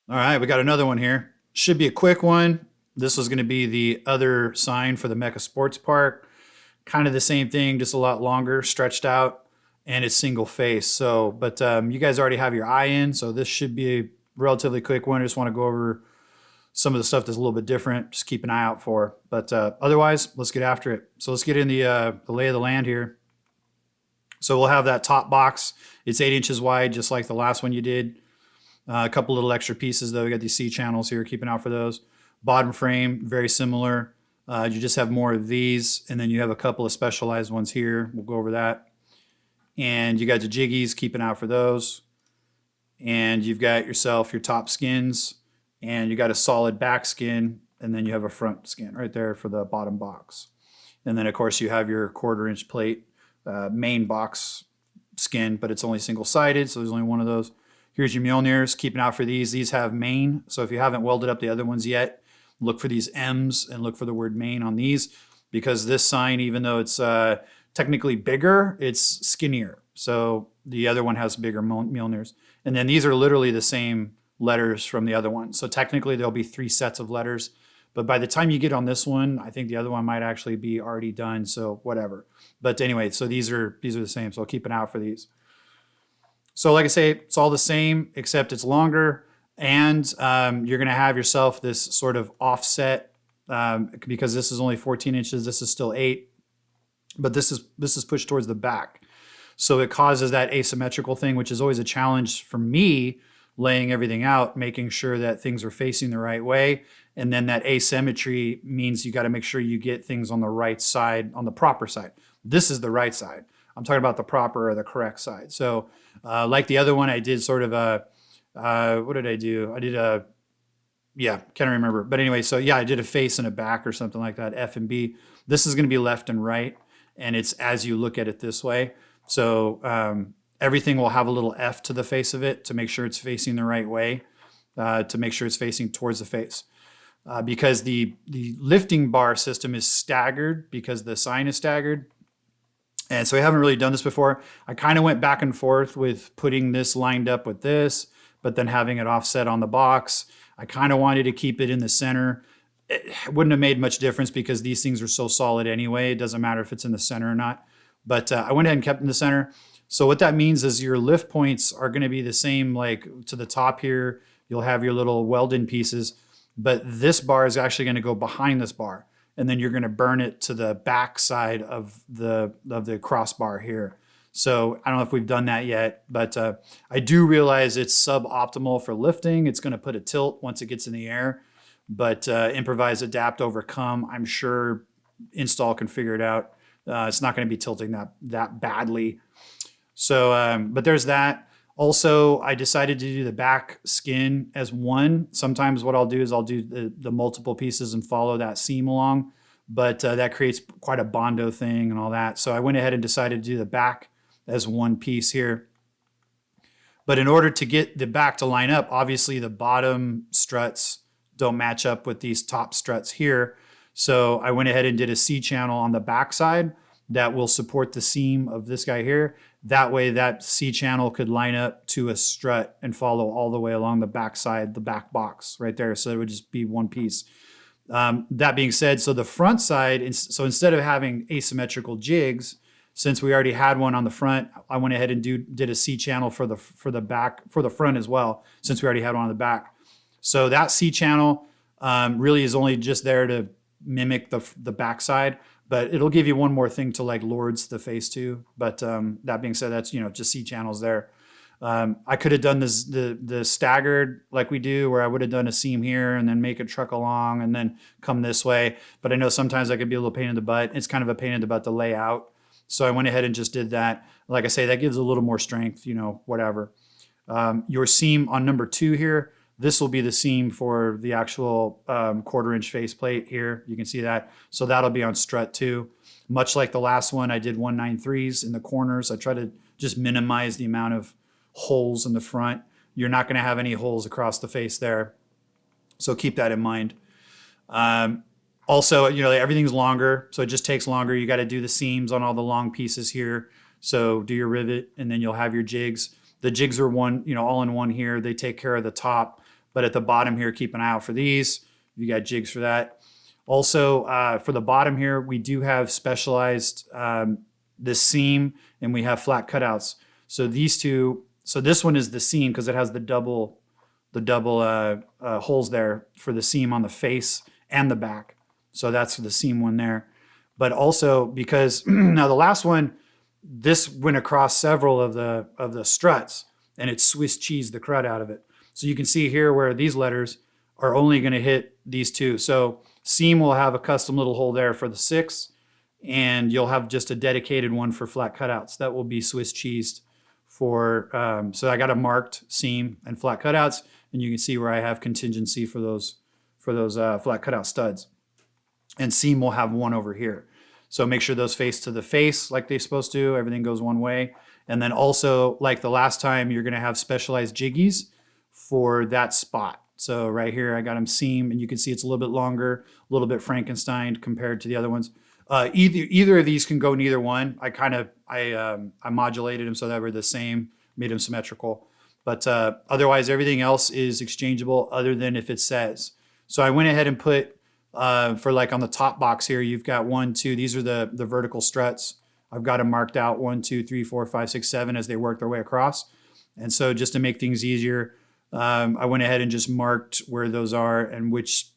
All right, we got another one here. Should be a quick one. This was going to be the other sign for the Mecca Sports Park. Kind of the same thing, just a lot longer, stretched out, and it's single face. So, but you guys already have your eye in, so this should be a relatively quick one. I just want to go over some of the stuff that's a little bit different. Just keep an eye out for. But otherwise, let's get after it. So let's get in the lay of the land here. So we'll have that top box. It's 8 inches wide, just like the last one you did. A couple little extra pieces though. We got these C channels here, keep an eye out for those. Bottom frame, very similar. You just have more of these, and then you have a couple of specialized ones here. We'll go over that. And you got the jiggies, keep an eye out for those. And you've got yourself your top skins, and you got a solid back skin, and then you have a front skin right there for the bottom box. And then of course you have your 1/4 inch plate main box skin, but it's only single-sided, so there's only one of those. Here's your Mjolnirs, keep an eye out for these. These have main, so if you haven't welded up the other ones yet, look for these M's and look for the word main on these, because this sign, even though it's technically bigger, it's skinnier. So the other one has bigger Mjolnirs. And then these are literally the same letters from the other one. So technically there'll be 3 sets of letters. But by the time you get on this one, I think the other one might actually be already done, so whatever. But anyway, so these are the same, so keep an eye out for these. So like I say, it's all the same, except it's longer, and you're gonna have yourself this sort of offset, because this is only 14 inches, this is still 8, but this is pushed towards the back. So it causes that asymmetrical thing, which is always a challenge for me, laying everything out, making sure that things are facing the right way. And then that asymmetry means you got to make sure you get things on the right side, on the proper side. This is the right side. I'm talking about the proper or the correct side. So like the other one, I did sort of a, what did I do? I did a, yeah, can't remember. But anyway, so yeah, I did a face and a back or something like that, F and B. This is going to be left and right. And it's as you look at it this way. So everything will have a little F to the face of it to make sure it's facing the right way, to make sure it's facing towards the face. Because the lifting bar system is staggered because the sign is staggered. And so I haven't really done this before. I kind of went back and forth with putting this lined up with this, but then having it offset on the box. I kind of wanted to keep it in the center. It wouldn't have made much difference because these things are so solid anyway. It doesn't matter if it's in the center or not. But I went ahead and kept it in the center. So what that means is your lift points are going to be the same, like to the top here, you'll have your little welded pieces, but this bar is actually going to go behind this bar. And then you're going to burn it to the back side of the crossbar here. So I don't know if we've done that yet, but I do realize it's suboptimal for lifting. It's going to put a tilt once it gets in the air, but improvise, adapt, overcome. I'm sure install can figure it out. It's not going to be tilting that badly. So, but there's that. Also, I decided to do the back skin as one. Sometimes what I'll do is I'll do the multiple pieces and follow that seam along, but that creates quite a Bondo thing and all that. So I went ahead and decided to do the back as one piece here. But in order to get the back to line up, obviously the bottom struts don't match up with these top struts here. So I went ahead and did a C channel on the back side that will support the seam of this guy here. That way that C channel could line up to a strut and follow all the way along the back side, the back box right there. So it would just be one piece. That being said, so the front side, so instead of having asymmetrical jigs, since we already had one on the front, I went ahead and did a C channel for the back, for the front as well, since we already had one on the back. So that C channel really is only just there to mimic the back side, but it'll give you one more thing to like lords the face to. But that being said, that's, just C channels there. I could have done this the staggered like we do, where I would have done a seam here and then make it truck along and then come this way. But I know sometimes that could be a little pain in the butt. It's kind of a pain in the butt to lay out. So I went ahead and just did that. Like I say, that gives a little more strength, whatever. Your seam on number 2 here, this will be the seam for the actual 1/4 inch faceplate here. You can see that. So that'll be on strut 2. Much like the last one, I did 193s in the corners. I try to just minimize the amount of holes in the front. You're not going to have any holes across the face there. So keep that in mind. Also, everything's longer, so it just takes longer. You got to do the seams on all the long pieces here. So do your rivet, and then you'll have your jigs. The jigs are one, all in one here. They take care of the top, but at the bottom here, keep an eye out for these. You got jigs for that. Also, for the bottom here, we do have specialized this seam, and we have flat cutouts. So these two, so this one is the seam because it has the double holes there for the seam on the face and the back. So that's the seam one there. But also because now the last one, this went across several of the struts, and it Swiss cheesed the crud out of it. So you can see here where these letters are only going to hit these two. So seam will have a custom little hole there for the 6, and you'll have just a dedicated one for flat cutouts. That will be Swiss cheesed for, so I got a marked seam and flat cutouts, and you can see where I have contingency for those flat cutout studs. And seam will have one over here. So make sure those face to the face like they're supposed to. Everything goes one way. And then also, like the last time, you're going to have specialized jiggies for that spot. So right here, I got them seam, and you can see it's a little bit longer, a little bit Frankenstein compared to the other ones. Either of these can go neither one. I modulated them so that were the same, made them symmetrical. But otherwise, everything else is exchangeable other than if it says. So I went ahead and put, for like on the top box here, you've got 1, 2, these are the vertical struts. I've got them marked out 1, 2, 3, 4, 5, 6, 7 as they work their way across. And so just to make things easier, I went ahead and just marked where those are and which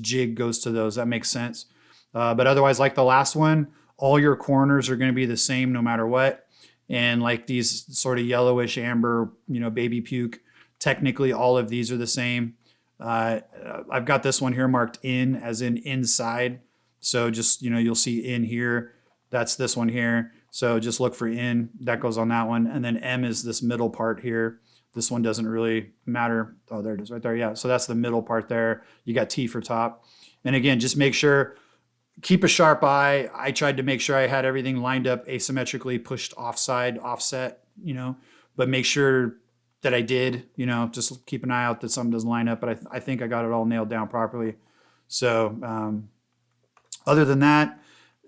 jig goes to those. That makes sense. But otherwise, like the last one, all your corners are going to be the same no matter what. And like these sort of yellowish amber, baby puke, technically all of these are the same. I've got this one here marked in as in inside. So just, you'll see in here. That's this one here. So just look for in. That goes on that one. And then M is this middle part here. This one doesn't really matter. Oh, there it is right there. Yeah. So that's the middle part there. You got T for top. And again, just make sure, keep a sharp eye. I tried to make sure I had everything lined up asymmetrically, pushed offside, offset, but make sure that I did, just keep an eye out that something doesn't line up. But I think I got it all nailed down properly. So other than that,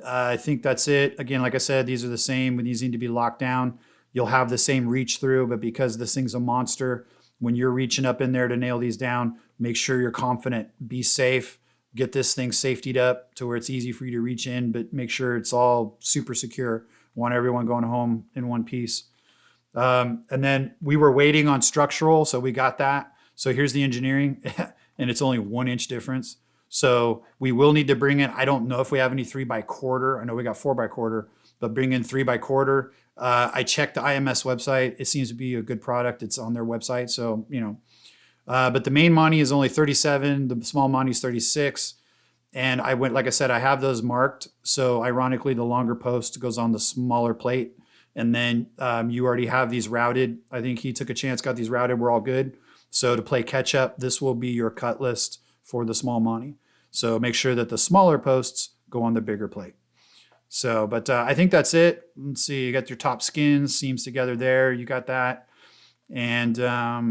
I think that's it. Again, like I said, these are the same. When these need to be locked down, you'll have the same reach through. But because this thing's a monster, when you're reaching up in there to nail these down, make sure you're confident. Be safe. Get this thing safetied up to where it's easy for you to reach in, but make sure it's all super secure. Want everyone going home in one piece. And then we were waiting on structural, so we got that. So here's the engineering, and it's only 1 inch difference. So we will need to bring in, I don't know if we have any 3x1/4. I know we got 4x1/4, but bring in 3x1/4. I checked the IMS website. It seems to be a good product. It's on their website. So, but the main Monty is only 37. The small Monty is 36. And I went, like I said, I have those marked. So ironically, the longer post goes on the smaller plate. And then you already have these routed. I think he took a chance, got these routed. We're all good. So to play catch up, this will be your cut list for the small Monty. So make sure that the smaller posts go on the bigger plate. So, but I think that's it. Let's see, you got your top skins, seams together there. You got that. And,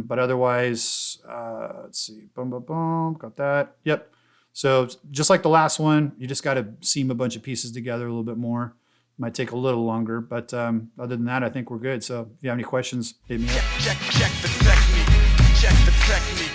but otherwise, let's see, boom, boom, boom, got that. Yep. So just like the last one, you just got to seam a bunch of pieces together a little bit more. Might take a little longer, but other than that, I think we're good. So if you have any questions, hit me up. Check the technique. Check the technique.